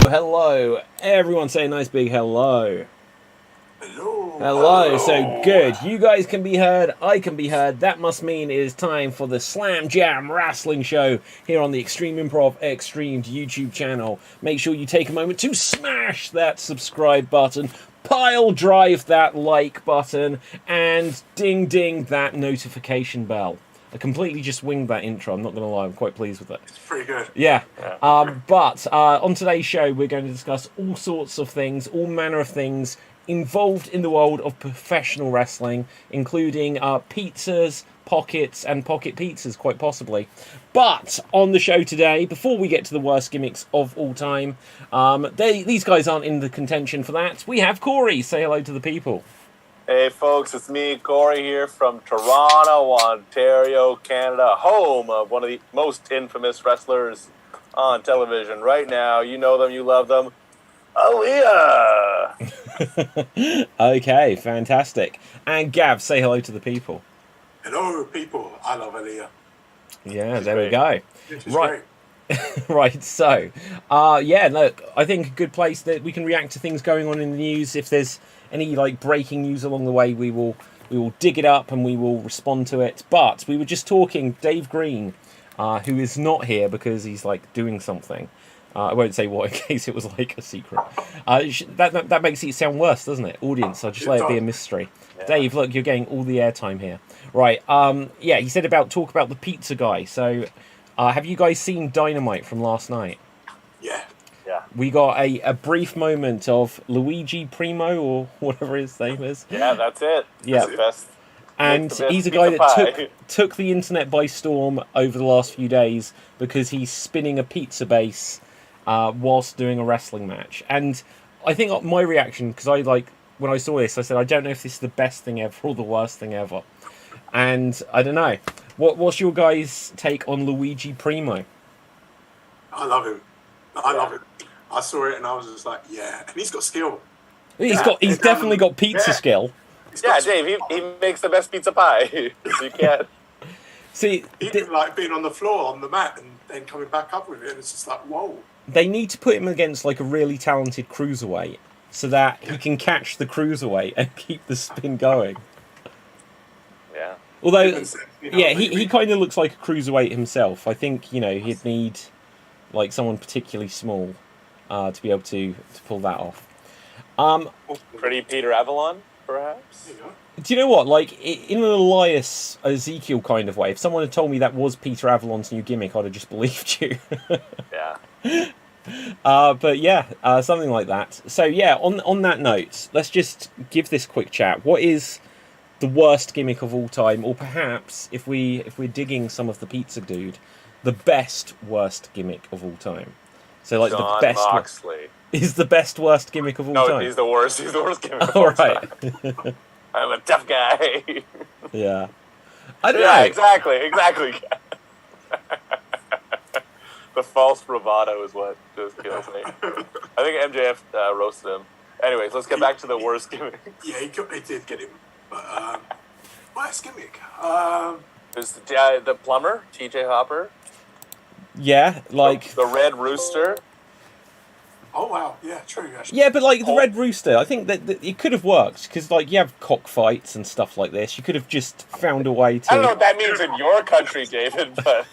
Hello, everyone say a nice big hello. Hello. Hello, so good. You guys can be heard, I can be heard. That must mean it is time for the Slam Jam Wrestling Show here on the Extreme Improv Extremed YouTube channel. Make sure you take a moment to smash that subscribe button, pile drive that like button, and ding ding that notification bell. I completely just winged that intro, I'm not going to lie, I'm quite pleased with it. It's pretty good. Yeah. But on today's show, we're going to discuss all sorts of things, all manner of things involved in the world of professional wrestling, including pizzas, pockets, and pocket pizzas, quite possibly. But on the show today, before we get to the worst gimmicks of all time, these guys aren't in the contention for that. We have Corey. Say hello to the people. Hey folks, it's me, Corey, here from Toronto, Ontario, Canada, home of one of the most infamous wrestlers on television right now. You know them, you love them. Aaliyah! Okay, fantastic. And Gav, say hello to the people. Hello, people. I love Aaliyah. Yeah, there we go. Right. Right, so, look, I think a good place that we can react to things going on in the news. If there's any breaking news along the way, we will dig it up and we will respond to it. But we were just talking, Dave Green, who is not here because he's doing something. I won't say what in case it was a secret. That makes it sound worse, doesn't it? Audience, I'll just let it be a mystery. Yeah. Dave, look, you're getting all the airtime here. Right, he said talk about the pizza guy. So, have you guys seen Dynamite from last night? Yeah. We got a brief moment of Luigi Primo, or whatever his name is. Yeah, that's it. Yeah. That's the best. And he's a guy that took the internet by storm over the last few days because he's spinning a pizza base whilst doing a wrestling match. And I think my reaction, because when I saw this, I said, I don't know if this is the best thing ever or the worst thing ever. And I don't know. What's your guys' take on Luigi Primo? I love him. I love him. I saw it and I was just like, yeah. And he's got skill. He's definitely got pizza skill. Yeah, Dave, he makes the best pizza pie. You can't. See, even being on the floor on the mat and then coming back up with it, and it's just like, whoa. They need to put him against a really talented cruiserweight so that he can catch the cruiserweight and keep the spin going. Yeah. Although, he kind of looks like a cruiserweight himself. I think, he'd need someone particularly small to be able to pull that off. Pretty Peter Avalon, perhaps? Do you know what? In an Elias Ezekiel kind of way, if someone had told me that was Peter Avalon's new gimmick, I'd have just believed you. Yeah. Something like that. So on that note, let's just give this quick chat. What is the worst gimmick of all time, or perhaps if we're digging some of the pizza dude, the best worst gimmick of all time? So John the best Moxley is the best worst gimmick of all time. No, he's the worst. He's the worst gimmick of all all right. time. I'm a tough guy. Yeah. I don't know. Exactly. The false bravado is what just kills me. I think MJF roasted him. Anyways, let's get back to the worst gimmick. Yeah, he did get him. But worst gimmick. There's the plumber, TJ Hopper. Yeah, like the Red Rooster. Oh wow, yeah, true. Actually. Yeah, but like the Red Rooster, I think that it could have worked because like you have cockfights and stuff like this. You could have just found a way to. I don't know what that means in your country, David, but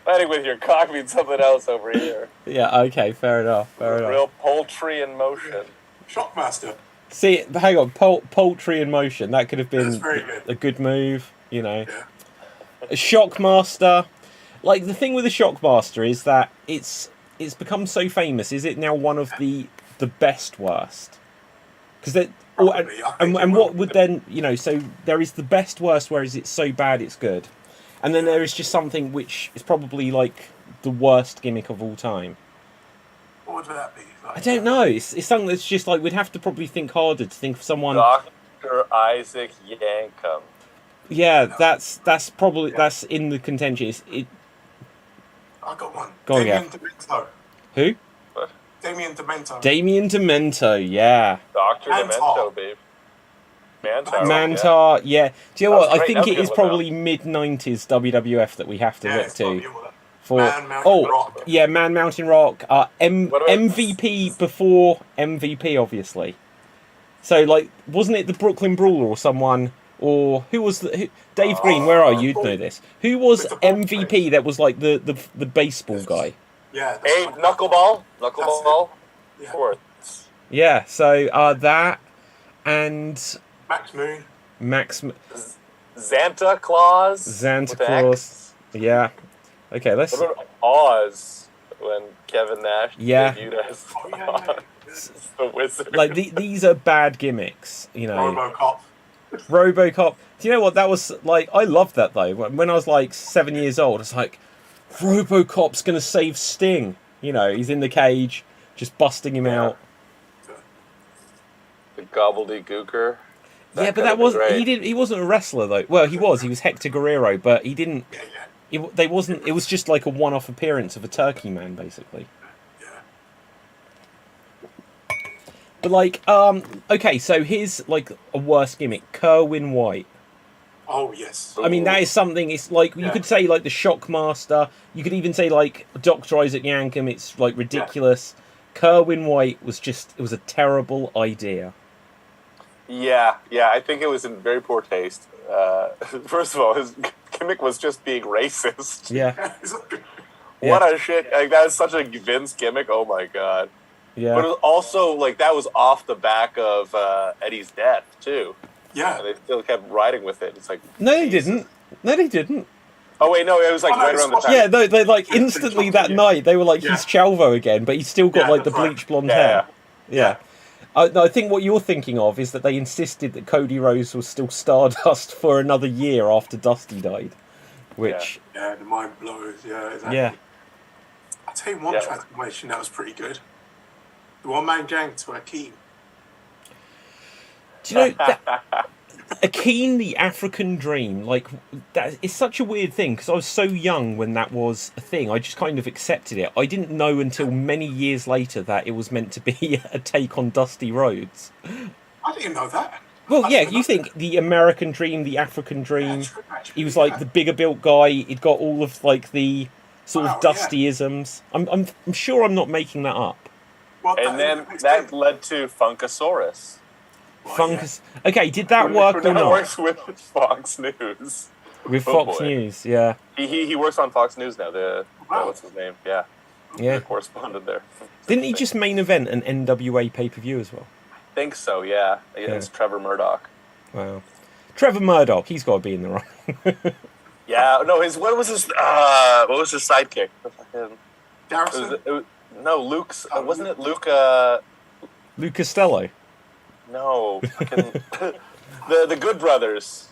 fighting with your cock means something else over here. Yeah. Okay. Fair enough. Fair enough. Real poultry in motion. Shockmaster. See, hang on, poultry in motion. That could have been good. a good move. You know, Yeah. A Shockmaster. Like the thing with the Shockmaster is that it's become so famous. Is it now one of the best worst? Because that and what would then so there is the best worst, whereas it's so bad it's good, and then there is just something which is probably like the worst gimmick of all time. What would that be? Like, I don't know. It's something that's just like we'd have to probably think harder to think of someone. Dr. Isaac Yankum. Yeah, that's probably that's in the contention. I got one. Go on, Damien yeah. Demento. Who? What? Damien Demento. Damien Demento, yeah. Dr. Mantar. Demento, babe. Mantar, yeah. Do you know what? That was I great. think That was it good is one, probably mid-90s WWF that we have to look it's gotta to. be all that. For Man Mountain Rock. yeah, Man Mountain Rock. What about- MVP before MVP, obviously. So, like, wasn't it the Brooklyn Brawler or someone? Or who was Dave Green? Where are you? You'd know this. Who was With the ball MVP? face. That was like the baseball guy. Yeah. Hey, That's Knuckleball. That's Knuckleball. Yeah. Fourth. Yeah. So that and Max Moon. Max Santa Claus. Santa with an Claus. X. Yeah. Okay. Let's. What about Oz when Kevin Nash Yeah. debuted as Oh yeah. the wizard? Like these are bad gimmicks, you know. RoboCop. RoboCop. Do you know what that was like? I loved that though. When I was like 7 years old, it's like RoboCop's gonna save Sting. You know, he's in the cage, just busting him out. The gobbledygooker. Yeah, but that wasn't. He wasn't a wrestler though. Well, he was. He was Hector Guerrero, but he didn't. Yeah. They wasn't. It was just like a one-off appearance of a Turkey Man, basically. Yeah. But like, okay, so here's like a worse gimmick: Kerwin White. Oh yes. I mean, that is something. It's like you Yeah. could say like the Shockmaster. You could even say like Dr. Isaac Yankum. It's like ridiculous. Kerwin White was just. It was a terrible idea. Yeah. I think it was in very poor taste. First of all, his gimmick was just being racist. Yeah. What a shit! Like that is such a Vince gimmick. Oh my god. Yeah. But it was also like that was off the back of Eddie's death too. Yeah. And they still kept riding with it. It's like No, they didn't. No, they didn't. oh wait, no, it was like Oh, no, right it's around the not- time. Yeah, no, they like instantly that night they were like, Yeah. he's Chalvo again, but he's still got Yeah, like the that's right. bleach blonde Yeah. hair. Yeah. No, I think what you're thinking of is that they insisted that Cody Rhodes was still Stardust for another year after Dusty died. Which, Yeah, the mind blows. Yeah. Exactly. yeah. I'll tell you one Yeah. transformation that was pretty good. The one-man gang to Akeem. Do you know, Akeem the African Dream, like, that is such a weird thing, because I was so young when that was a thing, I just kind of accepted it. I didn't know until many years later that it was meant to be a take on Dusty Rhodes. I didn't know that. Well, I yeah, didn't know you think the American Dream, the African Dream, true, actually, he was like yeah. the bigger built guy, he'd got all of like the sort Wow, of Dusty-isms. I'm sure I'm not making that up. Well, And then makes that sense. led to Funkasaurus. Well, Fungus. Okay, did that Who work or now not? works with Fox News. With Oh, Fox boy. News, yeah. He works on Fox News now. Wow. What's his name? Yeah, Yeah. the correspondent there. Didn't he just main event an NWA pay-per-view as well? Think so? Yeah, against Trevor Murdoch. Wow. Trevor Murdoch, he's got to be in the right. Yeah, no, what was his sidekick? The fucking- Garrison. it was, no, Luke's. Wasn't it Luke? Luke Costello. No, fucking, the Good Brothers.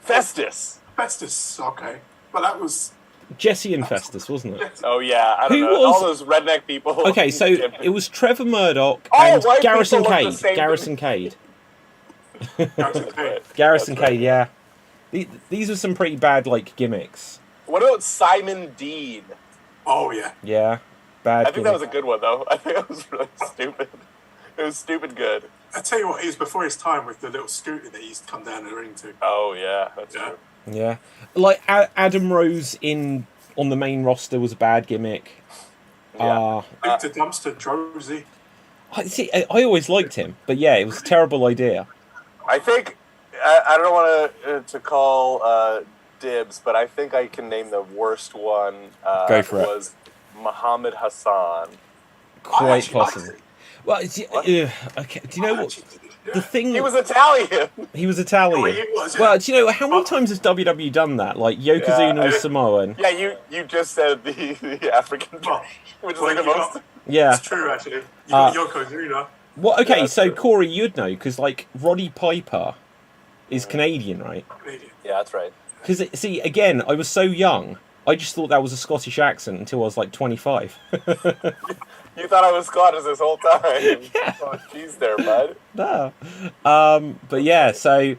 Festus. Festus. Okay. But that was. Jesse and Festus, wasn't it? Oh yeah, I don't Who know. was- All those redneck people. Okay, so it was Trevor Murdoch Oh, and white Garrison people look the Cade. same Garrison Cade. Garrison Cade. Garrison That's right. Cade, yeah. These are some pretty bad, like, gimmicks. What about Simon Dean? Oh yeah. Yeah, bad. I think that was a good one though. I think it was really stupid. It was stupid good. I tell you what, he was before his time with the little scooter that he used to come down the ring to. Oh yeah, that's Yeah. true. Yeah, like Adam Rose on the main roster was a bad gimmick. Yeah. Victor Dumpster Drosy. I always liked him, but yeah, it was a terrible idea. I think I don't want to call dibs, but I think I can name the worst one. Go for it. Was Muhammad Hassan. Quite possible. liked it. Well, okay. Do you know what the thing? He was Italian. He was Italian. Oh, he was, yeah. Well, do you know how many times has WWE done that? Like Yokozuna was Samoan. Yeah, you just said the African, Well, which is well, like the you most. got- Yeah. It's true, actually. You got Yokozuna. Well, okay, Yeah, so true. Corey, you'd know because like Roddy Piper is Canadian, right? Canadian. Uh, Yeah, that's right. Because see, again, I was so young, I just thought that was a Scottish accent until I was like 25. You thought I was Scottish this whole time. Yeah. Oh, jeez, there, bud. No. But yeah, so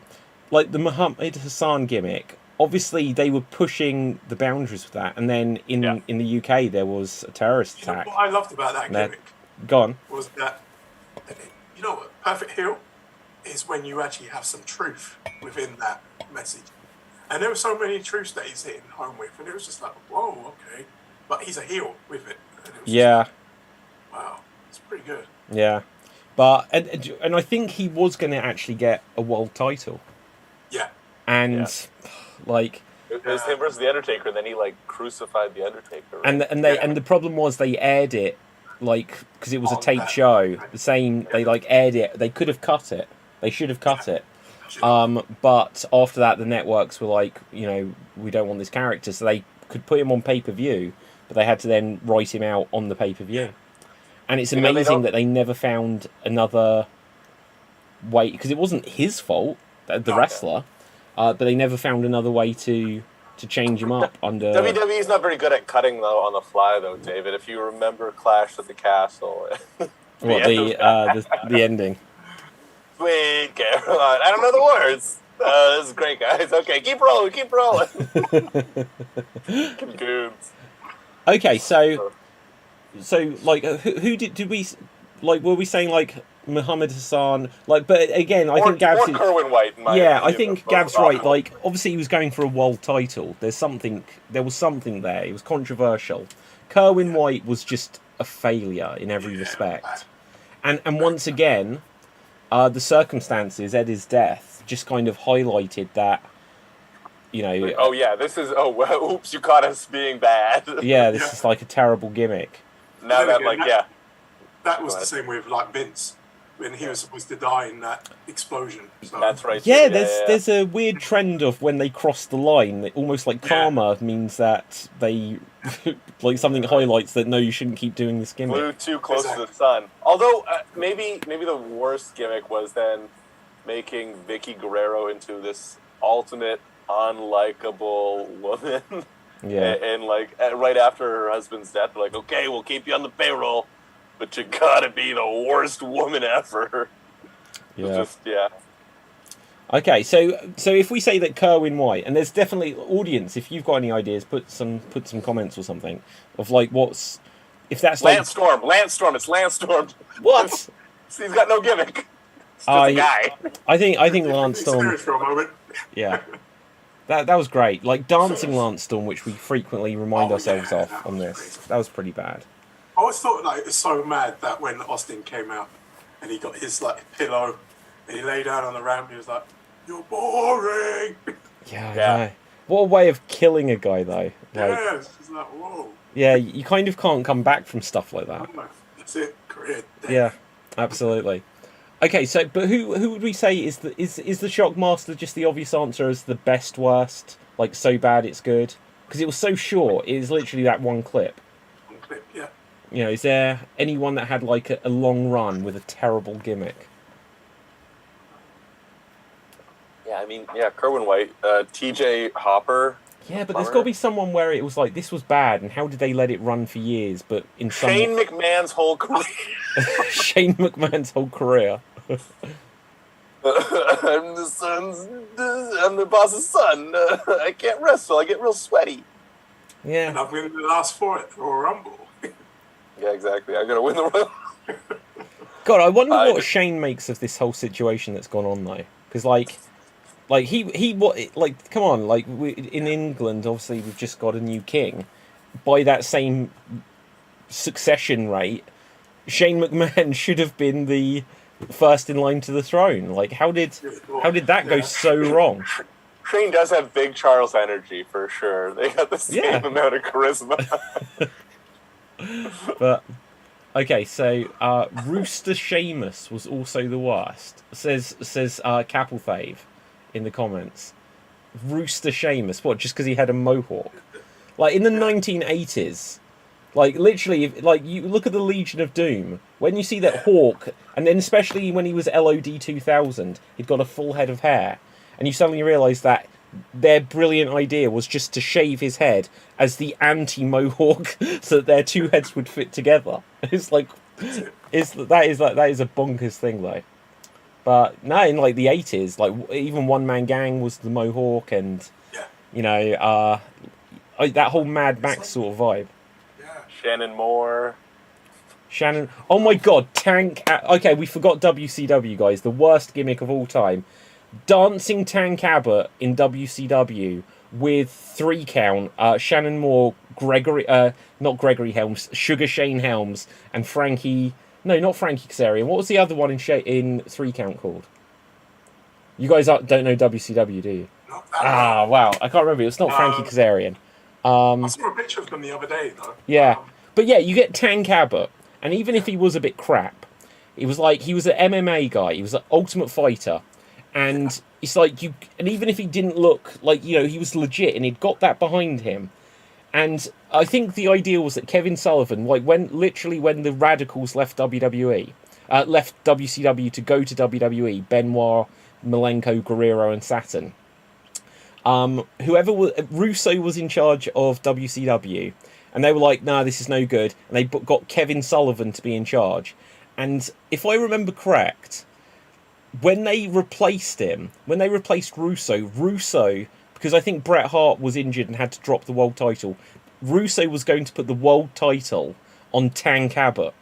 like the Muhammad Hassan gimmick, obviously they were pushing the boundaries with that, and then in the UK there was a terrorist You know attack. what I loved about that And that- gimmick Gone. was that, you know what, perfect heel is when you actually have some truth within that message. And there were so many truths that he's hitting home with, and it was just like, whoa, okay. But he's a heel with it. And it was just Yeah, like, wow, it's pretty good. yeah. But and I think he was going to actually get a world title, Yeah. and like. It was him versus the Undertaker, and then he like crucified the Undertaker. Right? And the problem was they aired it like because it was a On taped that. show. The same they like aired it. They could have cut it. They should have cut it. But after that, the networks were like, you know, we don't want this character, so they could put him on pay-per-view, but they had to then write him out on the pay-per-view. And it's You know, they amazing don't- that they never found another way because it wasn't his fault, the wrestler, but they never found another way to change him up under. WWE's not very good at cutting though on the fly though, David. If you remember Clash at the Castle, What the ending. Sweet Caroline. I don't know the words. This is great, guys. Okay, keep rolling, keep rolling. Goons. Okay, so like who did we like? Were we saying like Muhammad Hassan? Like, but again, I think Gav's. Or Kerwin White. In my Yeah, I opinion, think but Gav's both right. awful. Like, obviously, he was going for a world title. There was something there. It was controversial. Kerwin White was just a failure in every respect, and once again, the circumstances, Eddie's death, just kind of highlighted that. You know. Oh yeah, this is. Oh well, oops, you caught us being bad. Yeah, this is like a terrible gimmick. Now that like yeah. That was the same with like Vince when he was supposed to die in that explosion. So, That's right. Yeah, there's a weird trend of when they cross the line, that almost like karma means that they like something highlights that no, you shouldn't keep doing this gimmick. Flew too close to the sun. Although maybe the worst gimmick was then making Vicky Guerrero into this ultimate unlikable woman. Yeah. And like right after her husband's death, they're like, okay, we'll keep you on the payroll, but you gotta be the worst woman ever. Yeah. Just yeah. Okay, so if we say that Kerwin White, and there's definitely audience, if you've got any ideas, put some comments or something of like what's if that's like Lance Storm, it's Lance Storm. what? He's got no gimmick. It's just I a guy. I think Lance Storm. Serious for a moment. Yeah. That was great. Like dancing Lance Storm, which we frequently remind ourselves yeah, of that on was this. crazy. That was pretty bad. I always thought like it's so mad that when Austin came out and he got his like pillow and he lay down on the ramp, he was like, "You're boring." Yeah, Yeah. I know. What a way of killing a guy, though. Like, Yeah, it's just like, whoa. yeah, you kind of can't come back from stuff like that. That's it. Career. dead. Yeah, absolutely. Okay, so but who would we say is the Shockmaster just the obvious answer as the best worst, like so bad it's good? Because it was so short. It is literally that one clip. Yeah. You know, is there anyone that had like a long run with a terrible gimmick? Yeah, I mean, yeah, Kerwin White, T.J. Hopper. Yeah, but there's got to be someone where it was like this was bad, and how did they let it run for years? But in some Shane McMahon's whole career. Shane McMahon's whole career. I'm the boss's son. I can't wrestle. I get real sweaty. Yeah. And I've been the last 4 at the Royal Rumble. Yeah, exactly. I'm gonna win the Royal. God, I wonder I what just, Shane makes of this whole situation that's gone on though, because like he what like come on, like in England, obviously we've just got a new king. By that same succession rate, Shane McMahon should have been the first in line to the throne. Like, how did that go Yeah. so wrong? Shane does have big Charles energy for sure. They got the same Yeah, amount of charisma. but okay. So Rooster Sheamus was also the worst. Says Capelthave in the comments. Rooster Sheamus, what? Just because he had a mohawk? Like in the Yeah. 1980s, like literally, like you look at the Legion of Doom when you see that Hawk, and then especially when he was LOD 2000, he'd got a full head of hair, and you suddenly realise that their brilliant idea was just to shave his head as the anti-mohawk, so that their two heads would fit together. It's like, That's it. that is a bonkers thing though. But no, in like the 80s, like even One Man Gang was the mohawk, and Yeah. you know, that whole Mad Max sort of vibe. Yeah. Shannon Moore. Shannon. Oh my god, Tank. Okay, we forgot WCW, guys. The worst gimmick of all time. Dancing Tank Abbott in WCW with 3 count. Shannon Moore, not Gregory Helms, Sugar Shane Helms, and Frankie. No, not Frankie Kazarian. What was the other one in 3 count called? You guys don't know WCW, do you? Not that Ah, well. wow. I can't remember. It's not Frankie Kazarian. I saw a picture of them the other day, though. Yeah. But yeah, you get Tank Abbott, and even if he was a bit crap, it was like he was an MMA guy. He was an Ultimate Fighter, and it's like you. And even if he didn't look like he was legit, and he'd got that behind him. And I think the idea was that Kevin Sullivan, like when the Radicals left WWE, left WCW to go to WWE, Benoit, Malenko, Guerrero, and Saturn. Russo was in charge of WCW, and they were like, "Nah, this is no good." And they got Kevin Sullivan to be in charge. And if I remember correct, when they replaced Russo, because I think Bret Hart was injured and had to drop the world title, Russo was going to put the world title on Tank Abbott.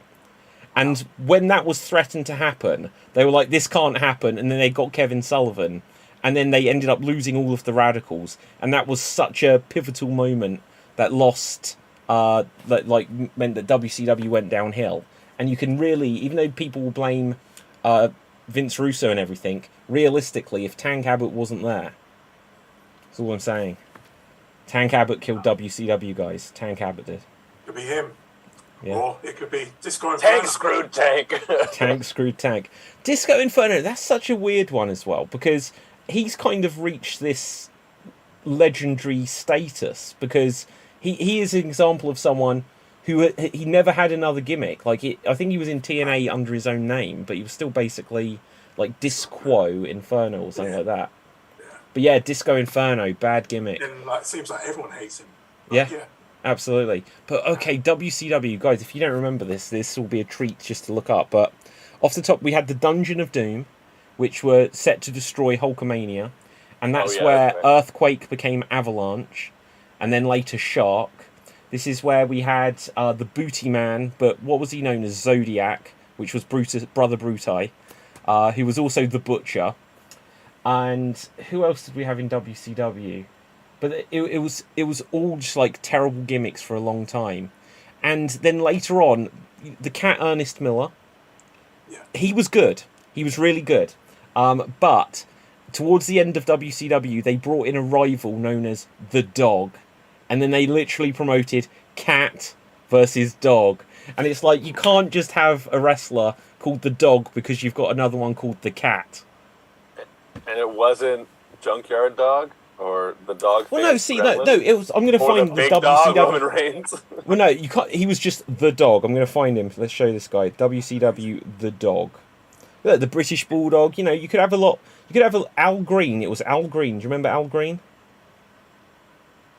And when that was threatened to happen, they were like, "This can't happen," and then they got Kevin Sullivan. And then they ended up losing all of the Radicals, and that was such a pivotal moment that meant that WCW went downhill. And you can really, even though people will blame Vince Russo and everything, realistically, if Tank Abbott wasn't there, that's all I'm saying. Tank Abbott killed WCW, guys. Tank Abbott did. Could be him. Yeah. Or it could be Disco Inferno. Tank screwed Tank. Tank screwed Tank. Disco Inferno, that's such a weird one as well, because he's kind of reached this legendary status, because he is an example of someone who he never had another gimmick. Like I think he was in TNA under his own name, but he was still basically like Disco Inferno or something like that. Yeah. But yeah, Disco Inferno, bad gimmick. And it seems like everyone hates him. Yeah. Absolutely. But okay, WCW, guys, if you don't remember this will be a treat just to look up. But off the top, we had the Dungeon of Doom, which were set to destroy Hulkamania. And that's where Earthquake became Avalanche, and then later Shark. This is where we had the Booty Man, but what was he known as? Zodiac, which was Brother Brutai, who was also the Butcher. And who else did we have in WCW? But it was all just like terrible gimmicks for a long time. And then later on, the Cat Ernest Miller, he was good. He was really good. But towards the end of WCW, they brought in a rival known as The Dog. And then they literally promoted Cat versus Dog. And it's like, you can't just have a wrestler called The Dog because you've got another one called The Cat. And it wasn't Junkyard Dog? Or the dog? Well, no. See, no. It was. I'm going to find the big WCW. dog, Roman Reigns. Well, no, you can't. He was just The Dog. I'm going to find him. Let's show this guy. WCW The Dog. Look, the British Bulldog. You could have a lot. You could have Al Green. It was Al Green. Do you remember Al Green?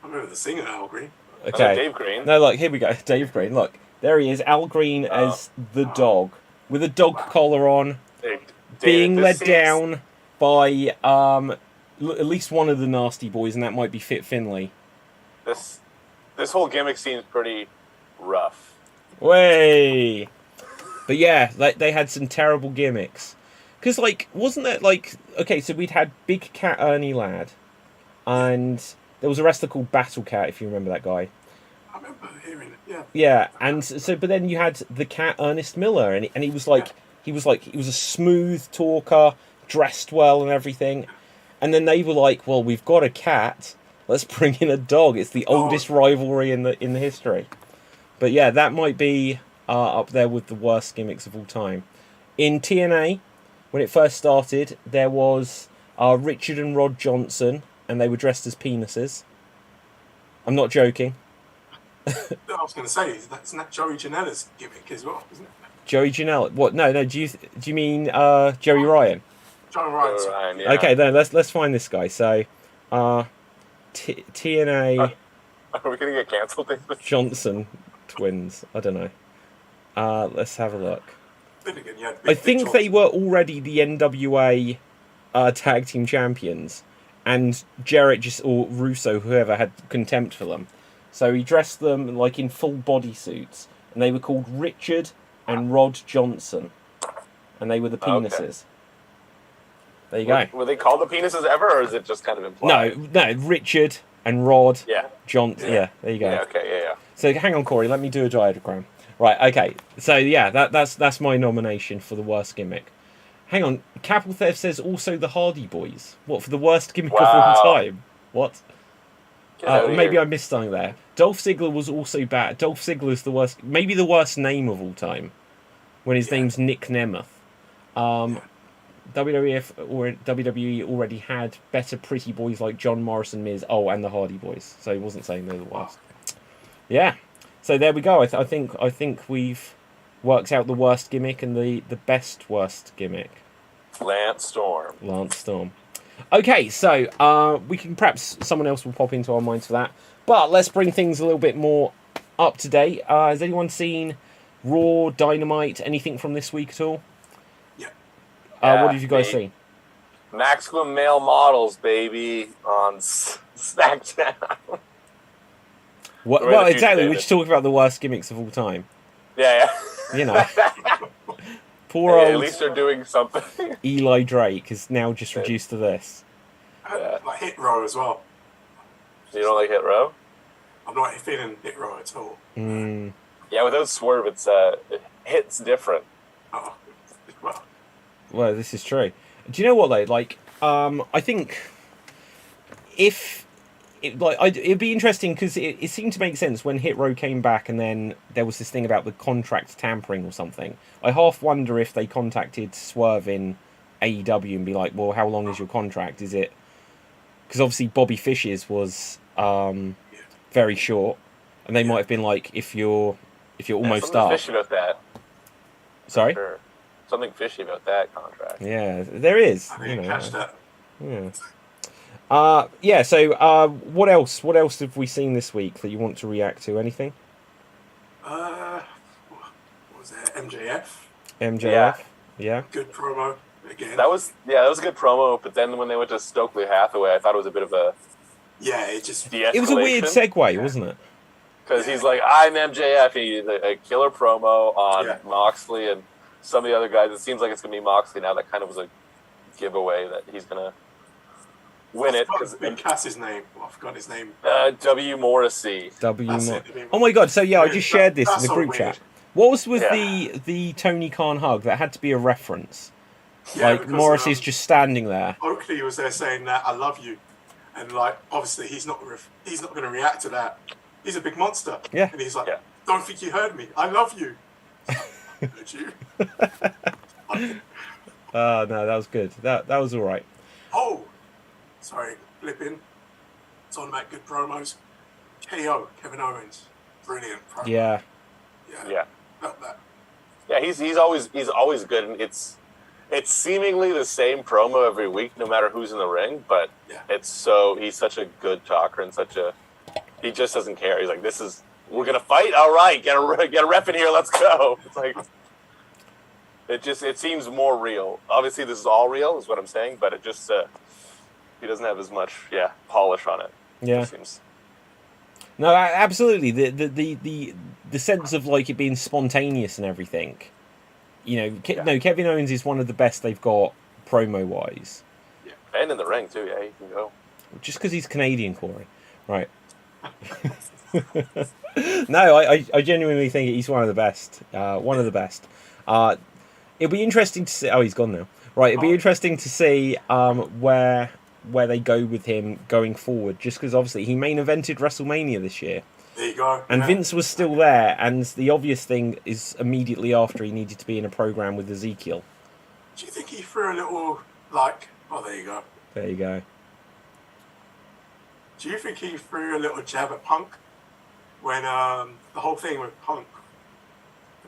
I remember the singer Al Green. Okay. Dave Green. No, look, here we go. Dave Green. Look, there he is. Al Green as The Dog with a dog collar on, being led down by at least one of the Nasty Boys, and that might be Fit Finlay. This This whole gimmick seems pretty rough. Way. But yeah, they had some terrible gimmicks. Because, like, wasn't it like... Okay, so we'd had Big Cat Ernie Ladd. And there was a wrestler called Battle Cat, if you remember that guy. I remember hearing it, yeah. Yeah, and so... But then you had the Cat Ernest Miller. And he was like... Yeah. He was a smooth talker, dressed well and everything. And then they were like, well, we've got a cat. Let's bring in a dog. It's the oldest rivalry in the history. But yeah, that might be up there with the worst gimmicks of all time. In TNA, when it first started, there was Richard and Rod Johnson, and they were dressed as penises. I'm not joking. I was going to say, isn't that Joey Janela's gimmick as well, isn't it? Joey Janela? What? No. Do you mean Joey Ryan? Joey Ryan, yeah. Okay, then let's find this guy. So, TNA. Are we gonna get cancelled? Johnson twins. I don't know. Let's have a look. Then again, yeah, I think they were already the NWA tag team champions, and Jarrett or Russo, whoever, had contempt for them. So he dressed them like in full bodysuits, and they were called Richard and Rod Johnson, and they were the penises. Okay. There you go. Were they called the penises ever, or is it just kind of implied? No, Richard and Rod. Yeah. Johnson. Yeah, there you go. Yeah, okay, yeah. So hang on, Corey. Let me do a diagram. Right. Okay. So yeah, that's my nomination for the worst gimmick. Hang on. Capital Theft says also the Hardy Boys. What, for the worst gimmick of all time? What? Maybe I missed something there. Dolph Ziggler was also bad. Dolph Ziggler is the worst, maybe the worst name of all time, when his name's Nick Nemeth. WWF or WWE already had better pretty boys like John Morrison, Miz, and the Hardy Boys. So he wasn't saying they're the worst. Yeah. So there we go. I think we've worked out the worst gimmick and the best worst gimmick. Lance Storm. Okay, so we can perhaps someone else will pop into our minds for that. But let's bring things a little bit more up to date. Has anyone seen Raw, Dynamite, anything from this week at all? Yeah. What have you guys seen? Maximum male models, baby, on SmackDown. Well, exactly. We're just talking about the worst gimmicks of all time. Yeah. You know. Poor old. At least they're doing something. Eli Drake is now just reduced to this. Like Hit Row as well. You don't like Hit Row? I'm not feeling Hit Row at all. Yeah, without Swerve, it hits different. Oh, well, this is true. Do you know what though? Like, I think it'd be interesting because it seemed to make sense when Hit Row came back, and then there was this thing about the contract tampering or something. I half wonder if they contacted Swerve in AEW and be like, "Well, how long is your contract? Is it?" Because obviously Bobby Fish's was very short, and they might have been like, "If you're almost up." Fishy about that. Sorry. Sure. Something fishy about that contract. Yeah, there is. I didn't catch that. Yeah. So, what else? What else have we seen this week that you want to react to? Anything? What was that? MJF. Yeah. Good promo again. That was a good promo. But then when they went to Stokely Hathaway, I thought it was a bit of a it was a weird segue, wasn't it? Because he's like, I'm MJF. He did a killer promo on Moxley and some of the other guys. It seems like it's going to be Moxley now. That kind of was a giveaway that he's going to win it. Big Cass's name. I forgot his name. W. Morrissey. Oh my god! So yeah, I just shared this in the group chat. What was with the Tony Khan hug? That had to be a reference. Yeah, like Morrissey's just standing there. Oakley was there saying that I love you, and like obviously he's not going to react to that. He's a big monster. Yeah. And he's like, don't think you heard me. I love you. Heard you. No, that was good. That was all right. Oh, sorry, flipping. It's on about good promos. KO, Kevin Owens, brilliant promo. Yeah. Felt that. Yeah, he's always good, and it's seemingly the same promo every week, no matter who's in the ring. But he's such a good talker and he just doesn't care. He's like, we're gonna fight. All right, get a ref in here. Let's go. It's like it seems more real. Obviously, this is all real, is what I'm saying. But it just he doesn't have as much polish on it. Yeah. It seems. No, absolutely. The sense of like it being spontaneous and everything. You know, Yeah. no, Kevin Owens is one of the best they've got promo wise. Yeah. And in the ring too. Yeah, he can go. Just because he's Canadian, Corey, right? No, I genuinely think he's one of the best. One of the best. It'll be interesting to see. Oh, he's gone now. Right, it'll be interesting to see where they go with him going forward. Just because obviously he main evented WrestleMania this year, There you go. and yeah. Vince was still there. And the obvious thing is immediately after he needed to be in a program with Ezekiel. Do you think he threw a little like? Oh, there you go. There you go. Do you think he threw a little jab at Punk when the whole thing with Punk,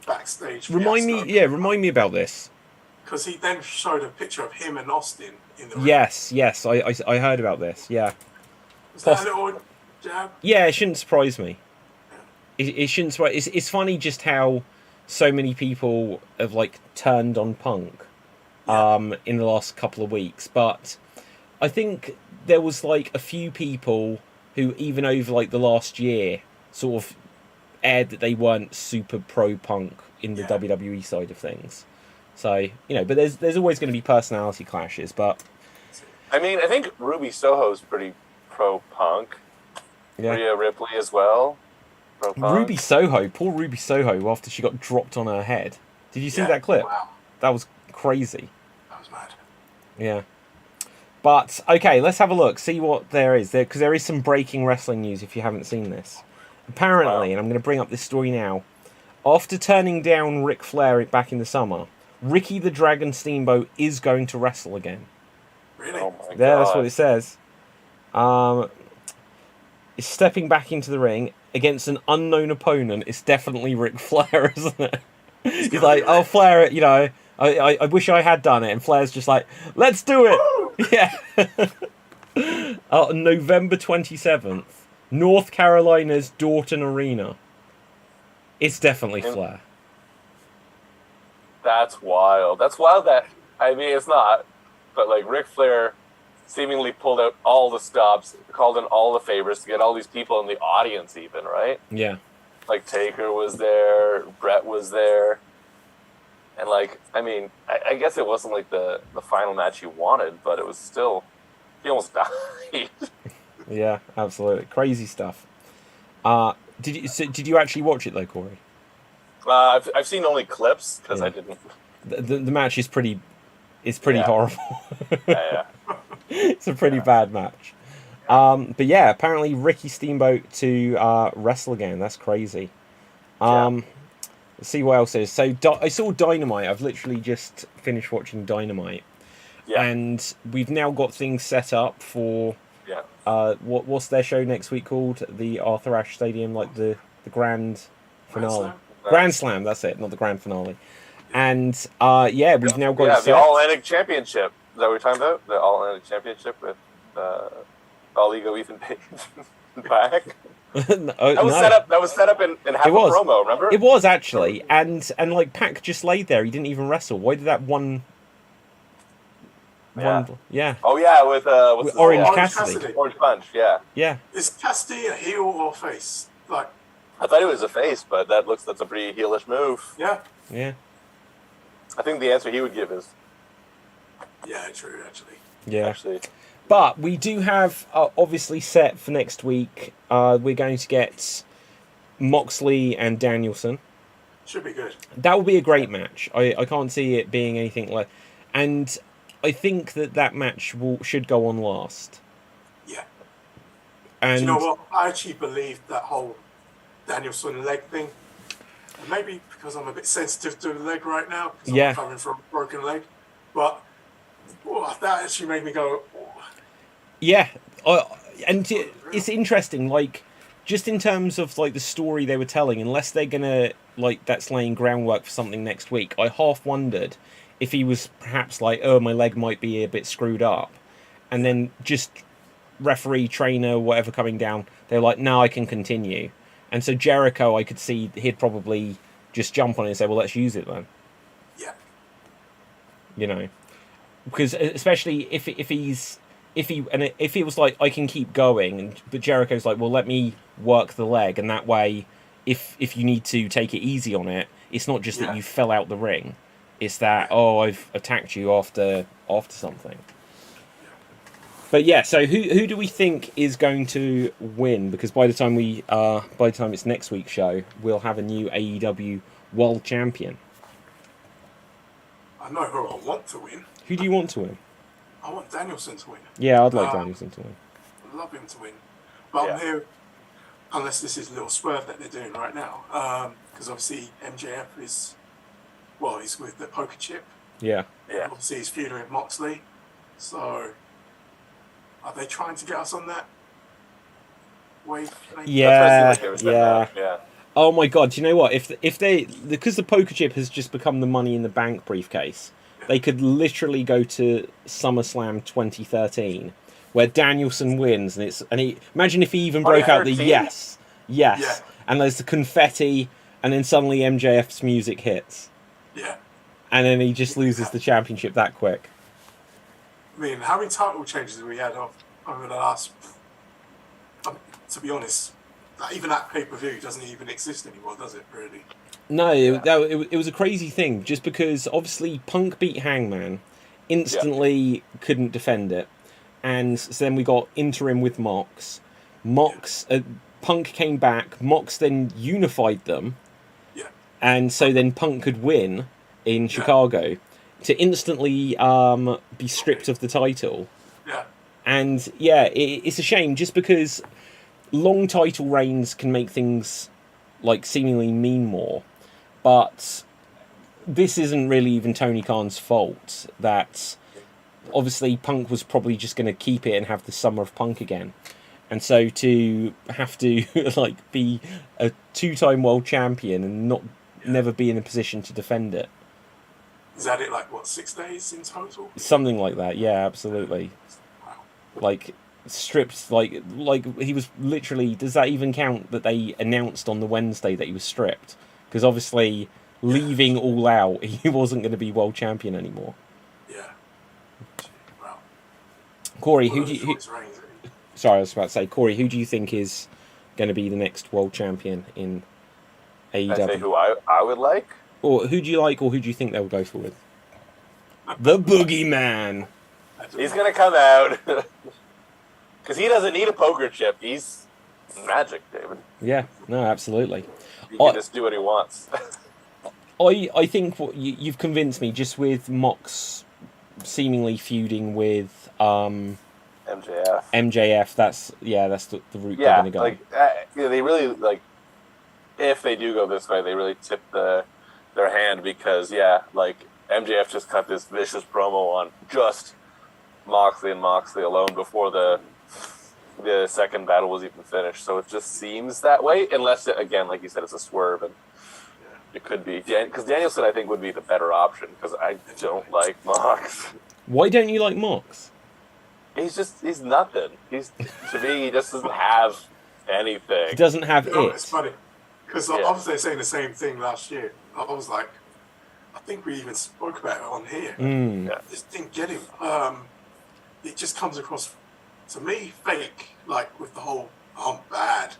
the backstage? Remind me about this. Because he then showed a picture of him and Austin in the ring. Yes, I heard about this. Yeah. Was that a little jab? Yeah, it shouldn't surprise me. It shouldn't surprise. It's funny just how so many people have like turned on Punk in the last couple of weeks, but I think there was like a few people who even over like the last year sort of aired that they weren't super pro Punk in the WWE side of things. So, you know, but there's always going to be personality clashes, but I mean, I think Ruby Soho's pretty pro Punk. yeah. Rhea Ripley as well. Pro Punk. Ruby Soho, poor Ruby Soho, after she got dropped on her head. Did you see Yeah. that clip? Wow, That was crazy. that was mad. Yeah. But, okay, let's have a look, see what there is. Because there is some breaking wrestling news if you haven't seen this. Apparently, and I'm going to bring up this story now, after turning down Ric Flair back in the summer, Ricky the Dragon Steamboat is going to wrestle again. Really? Oh my There, god. that's what it says. Is stepping back into the ring against an unknown opponent. It's definitely Ric Flair, isn't it? He's like, oh, Flair, you know, I wish I had done it. And Flair's just like, let's do it. Yeah. November 27th, North Carolina's Dorton Arena. It's definitely Flair. That's wild. That's wild that, I mean, it's not, but like Ric Flair seemingly pulled out all the stops, called in all the favors to get all these people in the audience even, right? Yeah. Like Taker was there, Brett was there. And like, I mean, I guess it wasn't like the final match he wanted, but it was still, he almost died. Yeah, absolutely. Crazy stuff. Did you actually watch it though, Corey? I've seen only clips because Yeah. I didn't. The match is pretty Yeah. horrible. Yeah. It's a pretty bad match. But yeah, apparently Ricky Steamboat to wrestle again. That's crazy. Let's see what else is. So I saw Dynamite. I've literally just finished watching Dynamite, Yeah. and we've now got things set up for Yeah. what's their show next week called? The Arthur Ashe Stadium, like the grand finale. Slam? Grand Slam. That's it, not the grand finale. And yeah, we've now got it the set. All Atlantic Championship. Is that what we're talking about? The All Atlantic Championship with All Ego Ethan Page back. No, That was no. set up. That was set up in half It was. a promo. Remember? It was actually, and like Pac just laid there. He didn't even wrestle. Why did that one? Yeah. Oh yeah, with what's With his Orange name? Cassidy. Orange Punch. Yeah. Yeah. Is Cassidy a heel or face? Like, I thought it was a face, but that's a pretty heelish move. yeah. Yeah. I think the answer he would give is Yeah, true, actually. Yeah. actually. But we do have obviously set for next week. We're going to get Moxley and Danielson. Should be good. That will be a great match. I can't see it being anything like, and I think that match should go on last. Yeah. And Do you know what? I actually believe that whole Danielson leg thing. And maybe because I'm a bit sensitive to the leg right now, because Yeah. I'm coming from a broken leg. But that actually made me go, oh. yeah, and it's interesting. Like, just in terms of like the story they were telling, unless they're gonna like that's laying groundwork for something next week, I half wondered if he was perhaps like, oh, my leg might be a bit screwed up, and then just referee, trainer, whatever coming down, they're like, no, I can continue. And so Jericho, I could see he'd probably just jump on it and say, well, let's use it then. Yeah. You know, because especially if he's if he was like, I can keep going, but Jericho's like, well, let me work the leg, and that way, if you need to take it easy on it, it's not just that you fell out the ring, it's that I've attacked you after something. But yeah, so who do we think is going to win? Because by the time it's next week's show, we'll have a new AEW World Champion. I know who I want to win. Who do you want to win? I want Danielson to win. Yeah, I'd like Danielson to win. I'd love him to win. But I'm here, unless this is a little swerve that they're doing right now, because obviously MJF is, he's with the poker chip. Yeah. Obviously he's feuding with Moxley. So, are they trying to get us on that wave? Yeah. Oh my god! Do you know what? If they, because the poker chip has just become the Money in the Bank briefcase, they could literally go to SummerSlam 2013, where Danielson wins, imagine if he even broke out the yes, and there's the confetti, and then suddenly MJF's music hits, and then he just loses the championship that quick. I mean, how many title changes have we had over the last? To be honest, even that pay-per-view doesn't even exist anymore, does it? Really? No, it was a crazy thing. Just because obviously Punk beat Hangman, instantly couldn't defend it, and so then we got interim with Mox. Punk came back. Mox then unified them, and so then Punk could win in Chicago to instantly be stripped of the title. And it's a shame just because long title reigns can make things like seemingly mean more, but this isn't really even Tony Khan's fault. That obviously Punk was probably just going to keep it and have the Summer of Punk again, and so to have to like be a 2-time world champion and never be in a position to defend it. Is that it? Like 6 days in total? Something like that. Yeah, absolutely. Wow. Like stripped. Like he was literally. Does that even count that they announced on the Wednesday that he was stripped? Because obviously, leaving All Out, he wasn't going to be world champion anymore. Yeah. Wow. Corey, sorry, I was about to say, Corey, who do you think is going to be the next world champion in AEW? I say who I would like. Or who do you like, or who do you think they'll go for with? The Boogeyman. He's gonna come out because he doesn't need a poker chip. He's magic, David. Yeah, no, absolutely. He can just do what he wants. I think what you've convinced me just with Mox seemingly feuding with MJF. That's the route they're gonna go. They really if they do go this way, they really tip their hand because MJF just cut this vicious promo on just Moxley and Moxley alone before the second battle was even finished. So it just seems that way, unless again, like you said, it's a swerve, and it could be because Danielson I think would be the better option because I don't like Mox. Why don't you like Mox? He's nothing. To me, he just doesn't have anything. He doesn't have it. It's funny because I was saying the same thing last year. I was like, I think we even spoke about it on here. I just didn't get him. It just comes across to me fake, like with the whole "I'm bad."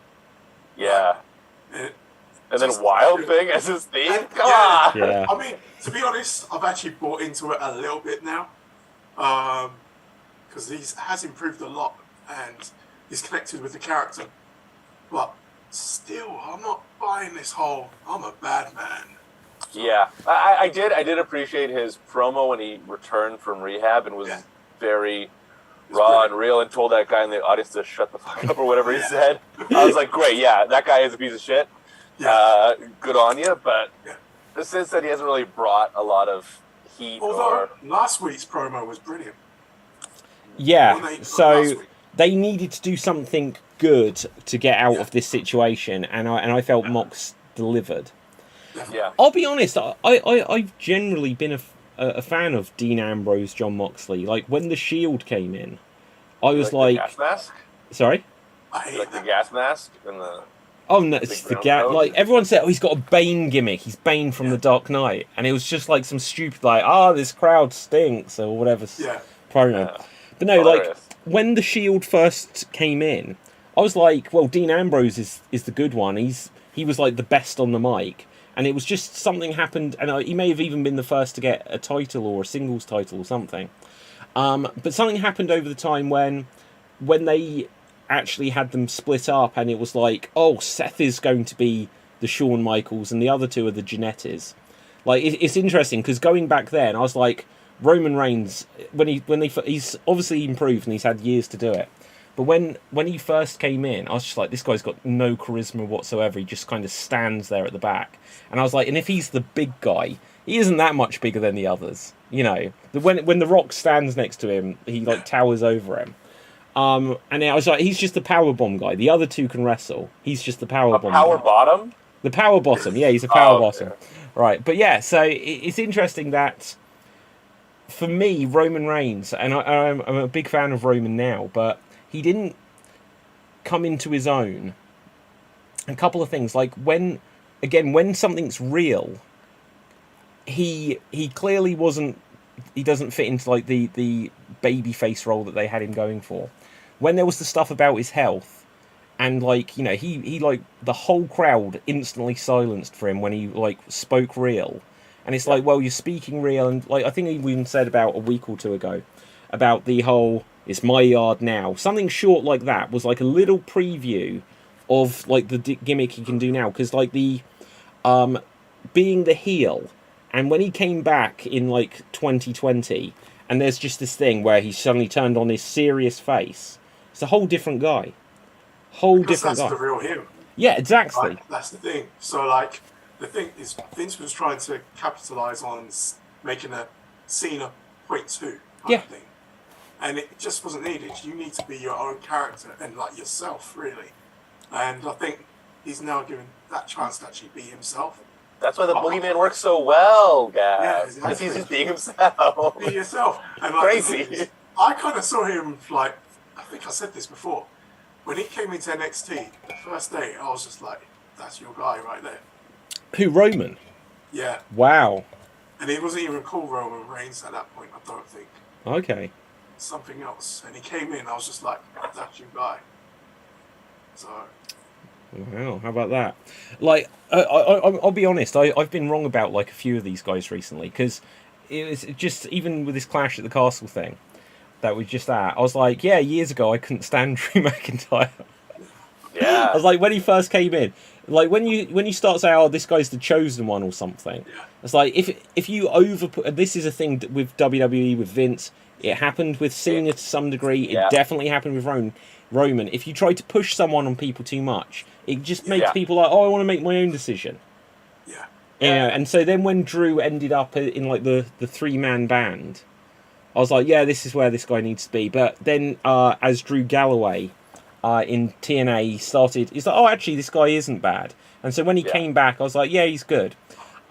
Yeah. And then Wild thing as his theme. Come on. Yeah. I mean, to be honest, I've actually bought into it a little bit now, because he has improved a lot and he's connected with the character. But still, I'm not buying this whole "I'm a bad man." Yeah, I did appreciate his promo when he returned from rehab and was very raw and real and told that guy in the audience to shut the fuck up or whatever he said. I was like, great, that guy is a piece of shit. Good on you, but since then he hasn't really brought a lot of heat. Although last week's promo was brilliant. Yeah, so they needed to do something good to get out of this situation, and I felt Mox delivered. Yeah, I'll be honest. I've generally been a fan of Dean Ambrose, John Moxley. Like when the Shield came in, I was like, the gas mask. Sorry, the gas mask and the. Oh no, it's the gas. Like everyone said, he's got a Bane gimmick. He's Bane from the Dark Knight, and it was just like some stupid this crowd stinks or whatever promo. But no, when the Shield first came in, I was like, well, Dean Ambrose is the good one. He was like the best on the mic, and it was just something happened, and he may have even been the first to get a title or a singles title or something. But something happened over the time when they actually had them split up, and it was like, oh, Seth is going to be the Shawn Michaels, and the other two are the Janettas. Like, it's interesting because going back then, I was like, Roman Reigns, he's obviously improved and he's had years to do it. But when he first came in, I was just like, this guy's got no charisma whatsoever. He just kind of stands there at the back, and I was like, and if he's the big guy, he isn't that much bigger than the others, you know. When the Rock stands next to him, he like towers over him. And I was like, he's just the power bomb guy. The other two can wrestle. He's just the power bomb. Power guy. bottom. The power bottom. Yeah, he's a power bottom. Right, but yeah, so it's interesting that for me, Roman Reigns, and I'm a big fan of Roman now, but he didn't come into his own. A couple of things, like when something's real, he clearly wasn't. He doesn't fit into like the baby face role that they had him going for. When there was the stuff about his health, and like, you know, he like the whole crowd instantly silenced for him when he like spoke real. And it's like, well, you're speaking real, and like I think he even said about a week or two ago about the whole "it's my yard now." Something short like that was like a little preview of like the gimmick he can do now, because like the being the heel, and when he came back in like 2020, and there's just this thing where he suddenly turned on his serious face. It's a whole different guy, That's the real him. Yeah, exactly. Like, that's the thing. So like. The thing is, Vince was trying to capitalize on making a Cena .2 type thing, and it just wasn't needed. You need to be your own character and like yourself, really. And I think he's now given that chance to actually be himself. That's why the Boogeyman works so well, guys. Yeah, exactly. Because he's just being himself. Be yourself. And like, Crazy. I kind of saw him like, I think I said this before, when he came into NXT the first day. I was just like, that's your guy right there. Who, Roman? Yeah. Wow. And he wasn't even called Roman Reigns at that point, I don't think. Okay. Something else. And he came in, I was just like, that's your guy. So. Wow, how about that? Like, I'll be honest, I've been wrong about like a few of these guys recently, because it was just, even with this Clash at the Castle thing that we just at, I was like, yeah, years ago I couldn't stand Drew McIntyre. Yeah. I was like, when he first came in, like when you start saying, oh, this guy's the chosen one or something, it's like if you overput. This is a thing with WWE, with Vince. It happened with Cena to some degree. It definitely happened with Roman. If you try to push someone on people too much, it just makes people like, oh, I want to make my own decision. Yeah. You know, and so then when Drew ended up in like the 3-man band, I was like, yeah, this is where this guy needs to be. But then as Drew Galloway in TNA started, he's like, oh, actually, this guy isn't bad. And so when he came back, I was like, yeah, he's good.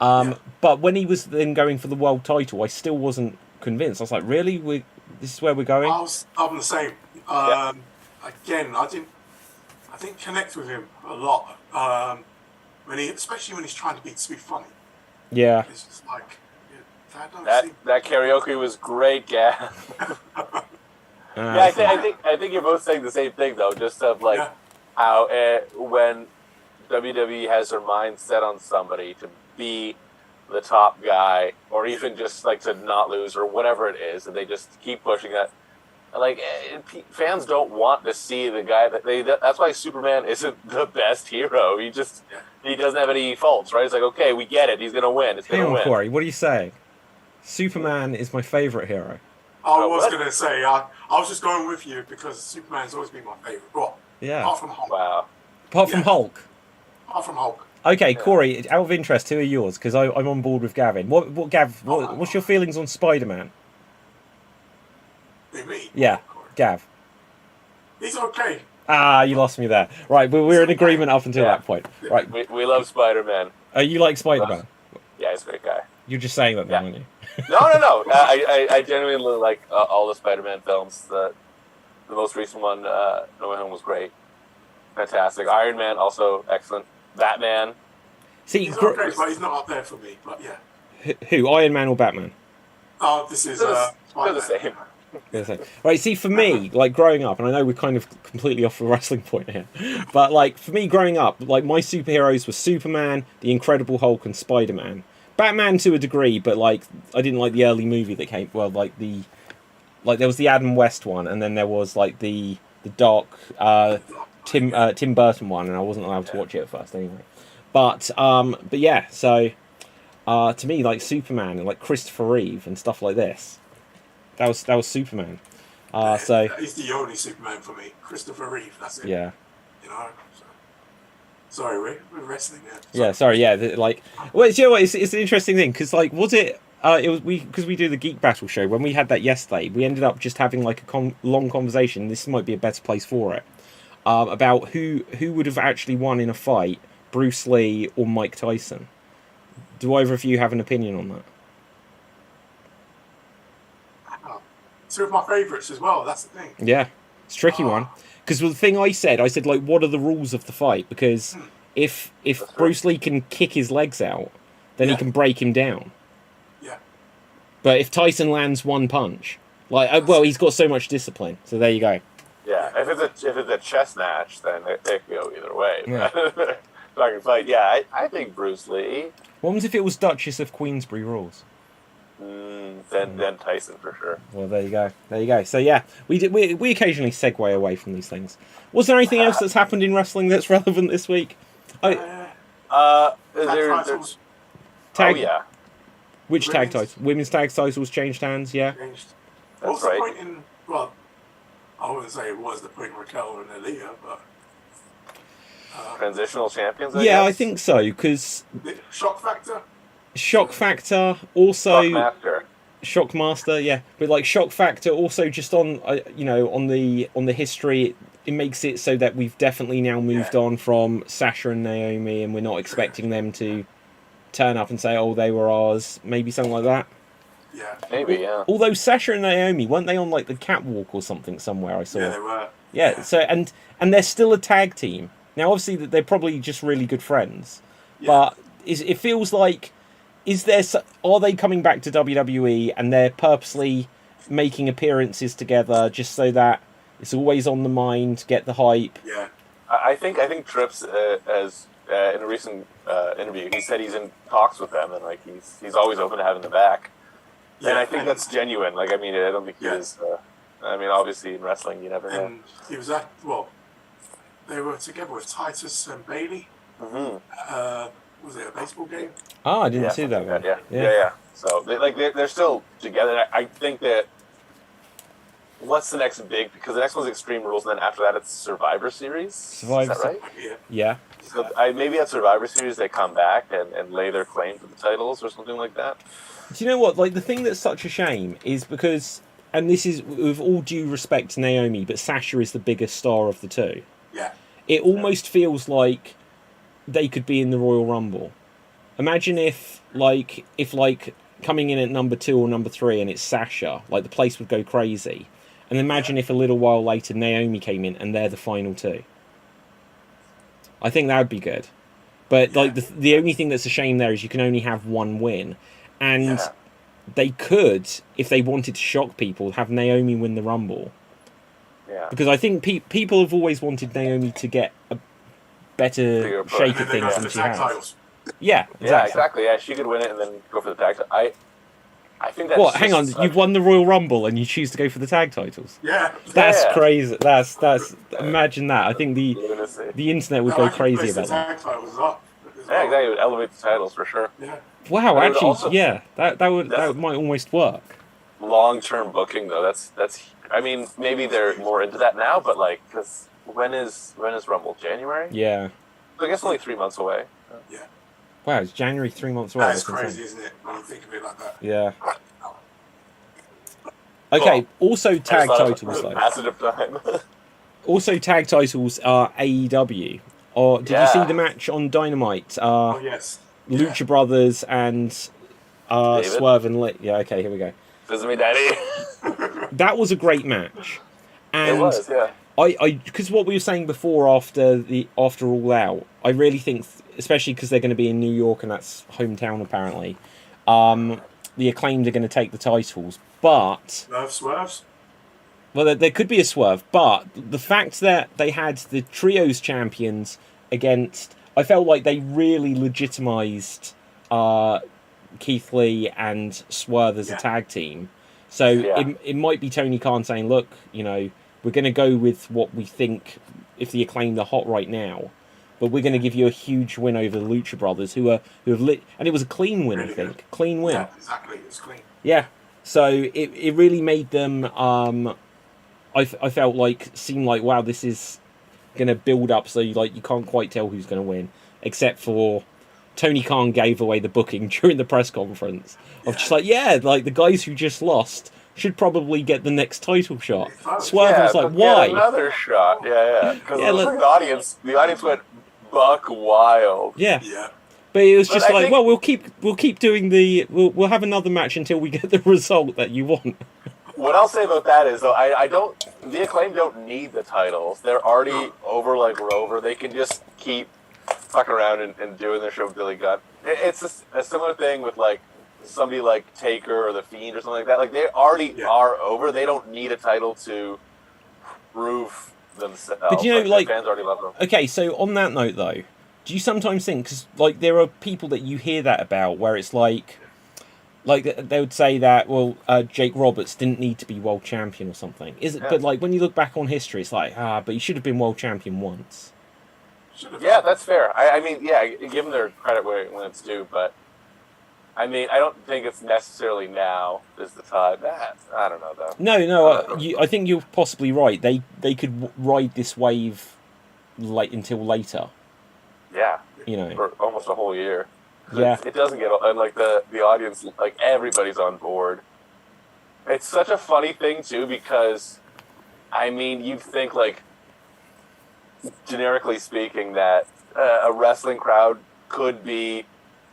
But when he was then going for the world title, I still wasn't convinced. I was like, really? This is where we're going? I'm the same. Again, I didn't connect with him a lot. Especially when he's trying to be funny. Yeah. It's just like, that karaoke was great, Gav. I think you're both saying the same thing though. Just of like how when WWE has their mind set on somebody to be the top guy, or even just like to not lose or whatever it is, and they just keep pushing that. Like, fans don't want to see the guy that's why Superman isn't the best hero. He doesn't have any faults, right? It's like, okay, we get it. He's gonna win. Hang on, Corey. What are you saying? Superman is my favorite hero. I was going to say, I was just going with you because Superman's always been my favourite. Well, apart from Hulk. Wow. Apart from Hulk? Apart from Hulk. Okay, Corey, out of interest, who are yours? Because I'm on board with Gavin. What's your feelings on Spider-Man? Me? Yeah, Gav. He's okay. Ah, you lost me there. Right, but we're in agreement up until that point. Right. We love Spider-Man. You like Spider-Man? Yeah, he's a great guy. You're just saying that then, aren't you? No. I genuinely like all the Spider-Man films. The most recent one, No Way Home, was great. Fantastic. Iron Man, also excellent. Batman. See, he's okay, but he's not up there for me. But yeah. Who? Iron Man or Batman? Oh, this is they're the same. Right, see, for me, like growing up, and I know we're kind of completely off the wrestling point here, but like for me growing up, like my superheroes were Superman, the Incredible Hulk, and Spider-Man. Batman to a degree, but like I didn't like the early movie that came. Well, like there was the Adam West one, and then there was like the dark Tim Burton one, and I wasn't allowed to watch it at first anyway. But yeah, so to me, like Superman and like Christopher Reeve and stuff like this, that was Superman. So he's the only Superman for me, Christopher Reeve. That's it. yeah. You know. So. Sorry, we're wrestling now. Yeah, sorry. Yeah, like, well, you know what? It's an interesting thing because, like, was it? It was because we do the Geek Battle show. When we had that yesterday, we ended up just having like a long conversation. This might be a better place for it. About who would have actually won in a fight, Bruce Lee or Mike Tyson. Do either of you have an opinion on that? Two of my favourites as well. That's the thing. Yeah, it's a tricky one. Because the thing I said like, what are the rules of the fight? Because if Bruce Lee can kick his legs out, then he can break him down. Yeah. But if Tyson lands one punch, like, well, he's got so much discipline. So there you go. Yeah, if it's a chess match, then it could go either way. Yeah. I can fight. Yeah, I think Bruce Lee. What was if it was Duchess of Queensberry rules? Then Tyson for sure. Well, there you go. So yeah, we occasionally segue away from these things. Was there anything else that's happened in wrestling that's relevant this week? Tag titles. Tag. Oh yeah. Which tag titles? Women's tag titles changed hands. Yeah. Changed. That's What's right. the point in? Well, I wouldn't say it was the point in Raquel and Aaliyah, but Transitional champions. Yeah, guess? I think so because the shock factor. Shock Factor also. Shockmaster. Shockmaster, yeah, but like Shock Factor also just on on the history, it makes it so that we've definitely now moved on from Sasha and Naomi, and we're not expecting them to turn up and say, "Oh, they were ours." Maybe something like that. Yeah. Maybe, yeah. Although Sasha and Naomi weren't they on like the catwalk or something somewhere? I saw. Yeah, they were. Yeah. So and they're still a tag team now. Obviously, they're probably just really good friends, but it feels like. Are they coming back to WWE and they're purposely making appearances together just so that it's always on the mind, get the hype? Yeah. I think Trips has in a recent interview he said he's in talks with them and like he's always open to having them back. Yeah, and I think that's genuine. Like I mean I don't think he is. I mean obviously in wrestling you never know. And he was they were together with Titus and Bailey. Mm-hmm. Was it a baseball game? Oh, I didn't see that one. Yeah. So they're still together. I think that what's the next big? Because the next one's Extreme Rules, and then after that it's Survivor Series. Is that right? Yeah. So maybe at Survivor Series they come back and lay their claim to the titles or something like that. Do you know what? Like the thing that's such a shame is because, and this is with all due respect to Naomi, but Sasha is the biggest star of the two. Yeah. It almost feels like they could be in the Royal Rumble. Imagine if coming in at number 2 or number 3 and it's Sasha, like the place would go crazy. And imagine if a little while later Naomi came in and they're the final 2. I think that would be good. But like the only thing that's a shame there is you can only have one win. And they could, if they wanted to shock people, have Naomi win the Rumble. Yeah. Because I think people have always wanted Naomi to get a better shake at things than she has. Yeah, exactly. Yeah, exactly. Yeah, she could win it and then go for the tag. I think that's. What? Hang on, you've won the Royal Rumble and you choose to go for the tag titles? Yeah. That's crazy. That's imagine that. I think the internet would go crazy about that. Yeah, exactly. It would elevate the titles for sure. Yeah. Wow, actually, that might almost work. Long-term booking though. That's. I mean, maybe they're more into that now, but like, because when is Rumble? January? Yeah. So I guess only 3 months away. Yeah. Wow, it's January 3 months away. That's crazy, isn't it? When you think of it like that. Yeah. Okay. Also, tag titles though. Passage of time. Also, tag titles are AEW. Or did you see the match on Dynamite? Yes. Lucha Brothers and Swerve and Lit. Yeah. Okay. Here we go. This is me, Daddy. That was a great match. And it was. Yeah. Because what we were saying before, after All Out, I really think, especially because they're going to be in New York and that's hometown apparently, the Acclaimed are going to take the titles. But Swerves. Well, there could be a swerve, but the fact that they had the trios champions against, I felt like they really legitimised Keith Lee and Swerve as a tag team. So it might be Tony Khan saying, look, we're going to go with what we think, if the Acclaimed are hot right now, but we're going to give you a huge win over the Lucha Brothers, who have lit, and it was a clean win, really I think. Good. Clean win. Yeah, exactly. It was clean. Yeah. So it really made them, I felt like, seemed like, wow, this is going to build up, so you can't quite tell who's going to win, except for Tony Khan gave away the booking during the press conference of just like the guys who just lost should probably get the next title shot. Swerve was like, why? Another shot. Yeah. Because the audience went buck wild. Yeah. But it was just well, we'll keep doing we'll have another match until we get the result that you want. What I'll say about that is, though, the Acclaim don't need the titles. They're already over like Rover. They can just keep fucking around and doing their show with Billy Gunn. It's a similar thing with like somebody like Taker or The Fiend or something like that. Like they already are over. They don't need a title to prove themselves. But fans already love them. Okay, so on that note though, do you sometimes think, because there are people that you hear that about where it's like they would say that Jake Roberts didn't need to be world champion or something. Is it? Yeah. But when you look back on history, it's like but he should have been world champion once. Yeah, that's fair. I mean, give them their credit when it's due, but I mean, I don't think it's necessarily now is the time. I don't know, though. No, I think you're possibly right. They could ride this wave until later. Yeah. For almost a whole year. Yeah. It doesn't get, and the audience, everybody's on board. It's such a funny thing, too, because, I mean, you'd think, generically speaking, that a wrestling crowd could be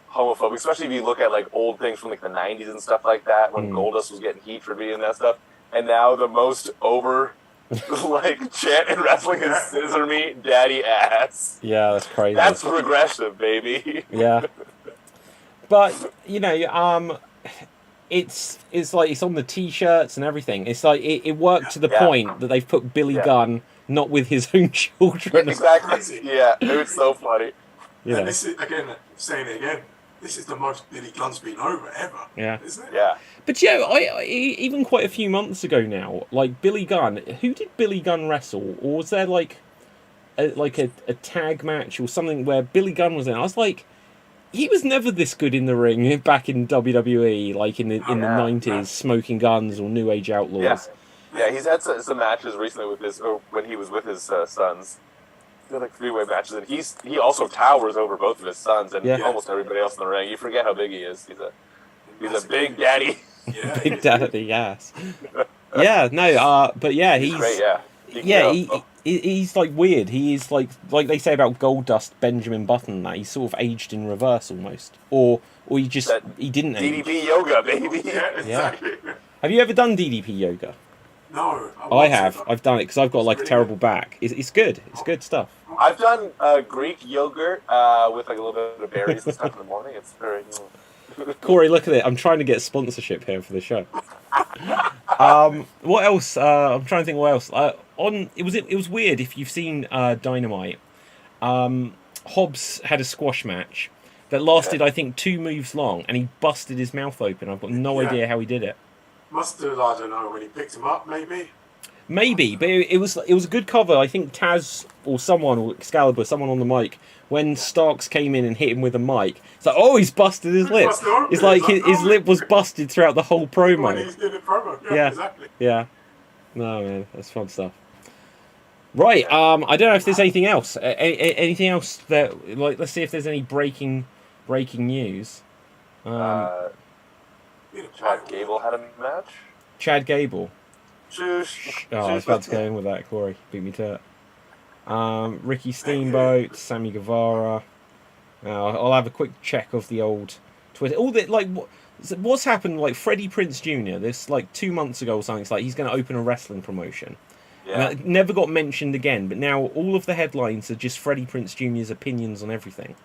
homophobic, especially if you look at old things from the 90s and stuff like that, when Goldust was getting heat for being that stuff. And now the most over chant in wrestling is scissor me daddy ass. Yeah, that's crazy. That's progressive, baby. Yeah. But it's on the t-shirts and everything. It's it worked to the point that they've put Billy Gunn not with his own children. Exactly. Yeah, it was so funny. Yeah. And this is, again, saying it again, this is the most Billy Gunn's been over ever. Yeah. Isn't it? Yeah. But I even quite a few months ago now, Billy Gunn, who did Billy Gunn wrestle? Or was there a tag match or something where Billy Gunn was in? I was like, he was never this good in the ring back in WWE, in the 90s, Smoking Guns or New Age Outlaws. Yeah, he's had some matches recently when he was with his sons. He had three-way matches, and he also towers over both of his sons and almost everybody else in the ring. You forget how big he is. He's a big daddy. Yeah. Big daddy, yes. But he's great. He's weird. He is like they say about Goldust, Benjamin Button. That he's sort of aged in reverse almost, or he didn't age. DDP yoga, baby. Yeah, exactly. Have you ever done DDP yoga? No, I have. I've done it because I've got a terrible back. It's good. It's good stuff. I've done Greek yogurt with a little bit of berries and stuff in the morning. It's very. Corey, look at it. I'm trying to get sponsorship here for the show. What else? I'm trying to think what else. It was weird if you've seen Dynamite. Hobbs had a squash match that lasted, I think, 2 moves long, and he busted his mouth open. I've got no idea how he did it. Must have, I don't know, when he picked him up, maybe. Maybe, but it was a good cover. I think Taz or someone, or Excalibur, someone on the mic, when Starks came in and hit him with a mic, it's like, oh, he's busted his lip. It's like his lip was busted throughout the whole promo. When he did the promo, yeah, exactly. Yeah. No, man, that's fun stuff. Right, I don't know if there's anything else. Anything else that, let's see if there's any breaking news. Chad Gable had a match? Chad Gable. Shush. I was about to go in with that, Corey. Beat me to it. Ricky Steamboat, Sammy Guevara. I'll have a quick check of the old Twitter. All that, what's happened? Freddie Prinze Jr. This 2 months ago or something. It's he's going to open a wrestling promotion. Yeah. And that never got mentioned again. But now all of the headlines are just Freddie Prinze Jr.'s opinions on everything.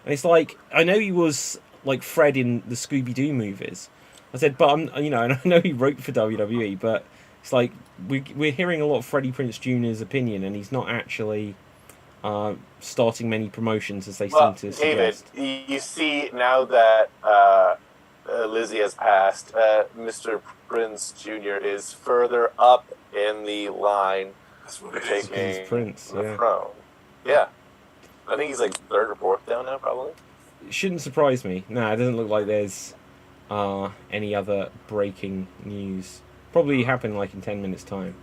And it's I know he was Fred in the Scooby Doo movies. I said, but and I know he wrote for WWE, but it's like we're hearing a lot of Freddie Prinze Jr.'s opinion, and he's not actually starting many promotions as they seem to David, suggest. you see now that Lizzie has passed, Mr. Prince Jr. is further up in the line That's what for it is. taking He's Prince, the yeah. throne. Yeah. I think he's like third or fourth down now, probably. It shouldn't surprise me. No, it doesn't look like there's any other breaking news. Probably happen like in 10 minutes' time.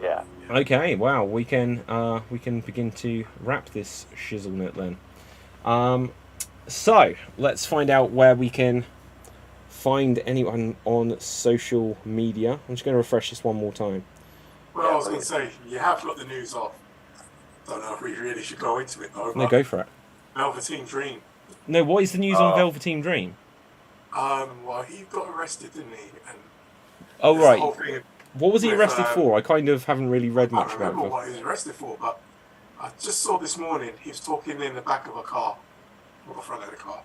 Yeah. Okay, wow, we can begin to wrap this shizzlenet then. So let's find out where we can find anyone on social media. I'm just going to refresh this one more time. Well, I was going to say, you have got the news off. Don't know if we really should go into it though. No, go for it. Velveteen Dream. No, what is the news on Velveteen Dream? Well, he got arrested, didn't he? And Oh, there's the right. whole thing What was he with, arrested for? I kind of haven't really read I much can't about remember it. what he was arrested for, but I just saw this morning he was talking in the back of a car, or the front of the car.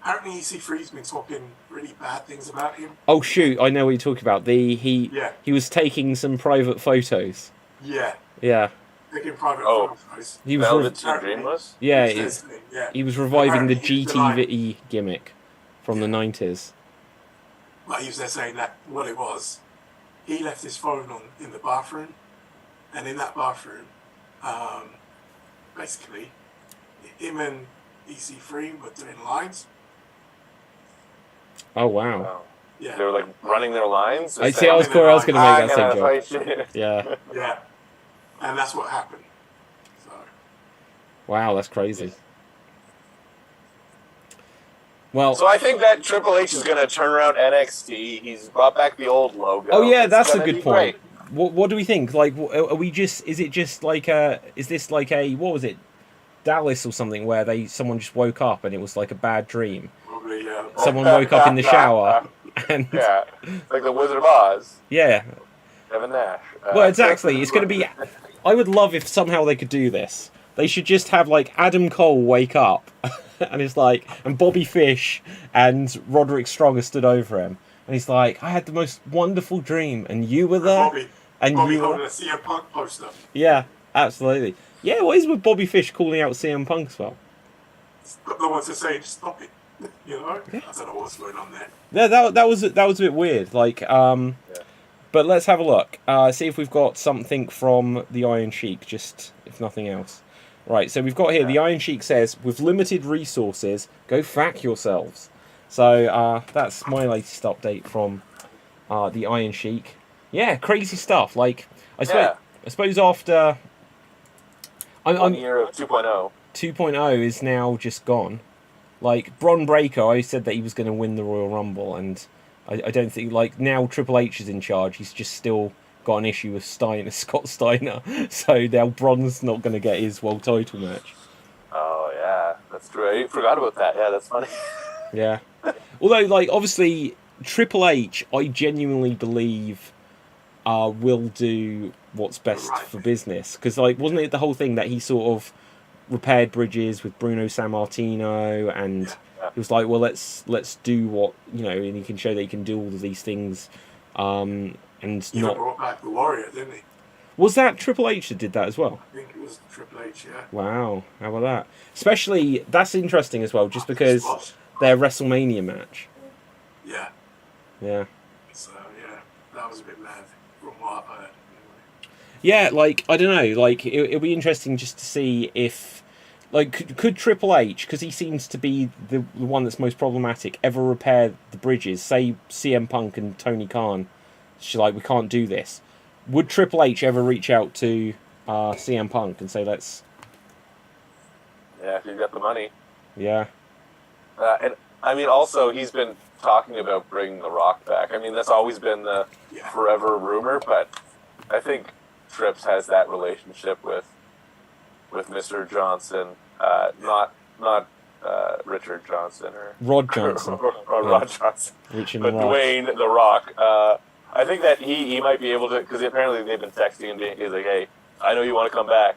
Apparently, EC3's been talking really bad things about him. Oh shoot, I know what you're talking about. He was taking some private photos. Yeah, Yeah. taking private Oh. photos. He was Velveteen Dream was? yeah, This thing, yeah. he was reviving the Apparently, he was like- GTV gimmick from the 90s. Like he was there saying that what it was, he left his phone on in the bathroom, and in that bathroom, basically, him and EC3 were doing lines. Oh wow. Wow. Yeah, They were like running their lines? I see. I was going to make that same joke. joke. Yeah. yeah, and that's what happened. So Wow, that's crazy. Well, So I think that Triple H is going to turn around NXT. He's brought back the old logo. oh yeah, It's that's a gonna good be point. great. What do we think? Like, are we just? Is it just like a? Is this like a? What was it? Dallas or something where someone just woke up and it was like a bad dream. probably Someone woke up in the shower and Yeah, like the Wizard of Oz, yeah. Kevin Nash. Well, exactly. It's going to be. I would love if somehow they could do this. They should just have like Adam Cole wake up, and it's like, and Bobby Fish and Roderick Strong stood over him, and he's like, I had the most wonderful dream, and you were there, Bobby you were. holding a CM Punk poster. Yeah, absolutely. Yeah, what is with Bobby Fish calling out CM Punk as well? No one's to say stop it. You know, I don't know what's going on there. Yeah, that was a bit weird. Like, but let's have a look. See if we've got something from the Iron Sheik, just if nothing else. Right, so we've got here, the Iron Sheik says, with limited resources, go fuck yourselves. So that's my latest update from the Iron Sheik. Yeah, crazy stuff. Like, I suppose after... 1 year of 2.0. 2.0 is now just gone. Like, Bron Breakker, I said that he was going to win the Royal Rumble, and I don't think, like, now Triple H is in charge, he's just still got an issue with Scott Steiner, so now Bron's not going to get his world title match. Oh, yeah, that's true. I forgot about that. Yeah, that's funny. Yeah. Although, like, obviously, Triple H, I genuinely believe, will do what's best for business. Because, like, wasn't it the whole thing that he sort of repaired bridges with Bruno Sammartino, and he was like, well, let's do what, you know, and he can show that he can do all of these things, and He not... brought back the Warrior, didn't he? Was that Triple H that did that as well? I think it was Triple H, yeah. Wow, how about that? Especially, that's interesting as well, just because their WrestleMania match. Yeah. Yeah. So, yeah, that was a bit mad from what I've heard. Yeah, like, I don't know, like, it'll be interesting just to see if, like, could Triple H, because he seems to be the one that's most problematic, ever repair the bridges? Say CM Punk and Tony Khan, she's like, we can't do this. Would Triple H ever reach out to CM Punk and say, let's... Yeah, if you've got the money. Yeah. And, I mean, also, he's been talking about bringing The Rock back. I mean, that's always been the forever rumor, but I think Trips has that relationship with Mr. Johnson, not Richard Johnson or Rod Johnson. or Rod Johnson, Richard but Rock. Dwayne The Rock. I think that he might be able to, because apparently they've been texting and he's like, hey, I know you want to come back.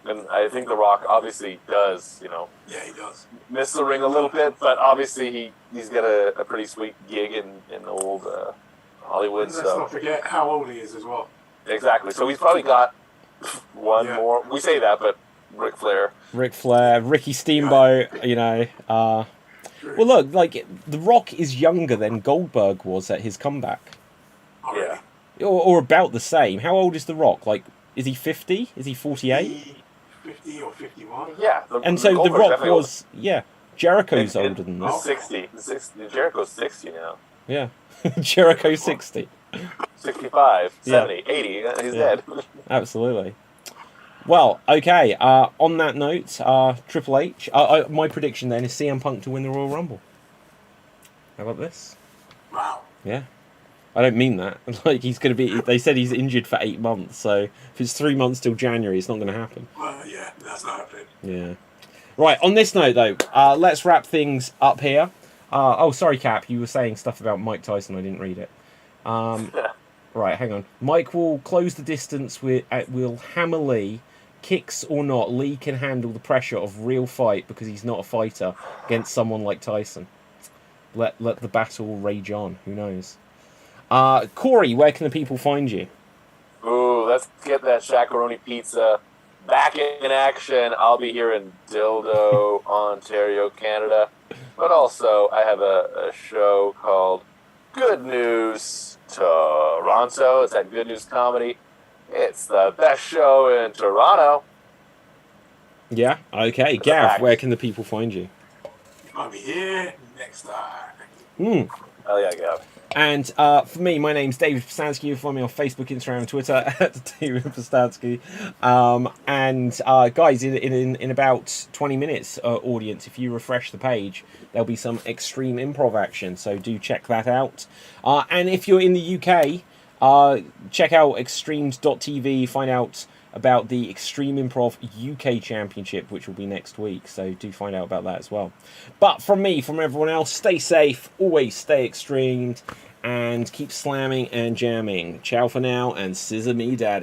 And I think The Rock obviously does, you know. Yeah, he does. Miss the ring a little bit, but obviously he's got a pretty sweet gig in old Hollywood. And let's not forget how old he is as well. Exactly. So he's probably got one more. We say that, but Ric Flair, Ricky Steamboat. You know. Well, look, like The Rock is younger than Goldberg was at his comeback, Already. or about the same. How old is The Rock? Like, is he 50? Is he 48? 50 or 51. yeah. And so The Goldberg's Rock definitely was, yeah, Jericho's older than this. 60. Jericho's 60 now. Yeah, Jericho 60. 65, Yeah. 70, 80. He's Yeah. dead. Absolutely. Well, okay. On that note, Triple H. My prediction then is CM Punk to win the Royal Rumble. How about this? Wow. Yeah. I don't mean that. Like, he's going to be... They said he's injured for 8 months, so if it's 3 months till January, it's not going to happen. Yeah, that's not happening. Yeah. Right, on this note, though, let's wrap things up here. Oh, sorry, Cap. You were saying stuff about Mike Tyson. I didn't read it. Right, hang on. Mike will close the distance with... will hammer Lee. Kicks or not, Lee can handle the pressure of real fight because he's not a fighter against someone like Tyson. Let the battle rage on. Who knows? Corey, where can the people find you? Ooh, let's get that Shakaroni pizza back in action. I'll be here in Dildo, Ontario, Canada. But also, I have a show called Good News Toronto. It's at Good News Comedy. It's the best show in Toronto. Yeah, okay. Gav, where can the people find you? I'll be here next time. Hell yeah, Gav. And for me, my name's David Postansky. You can find me on Facebook, Instagram, and Twitter at David Postansky. Guys, in about 20 minutes, audience, if you refresh the page, there'll be some extreme improv action. So do check that out. And if you're in the UK, check out extremes.tv. Find out about the Extreme Improv UK Championship, which will be next week. So do find out about that as well. But from me, from everyone else, stay safe, always stay extremed, and keep slamming and jamming. Ciao for now, and scissor me daddy.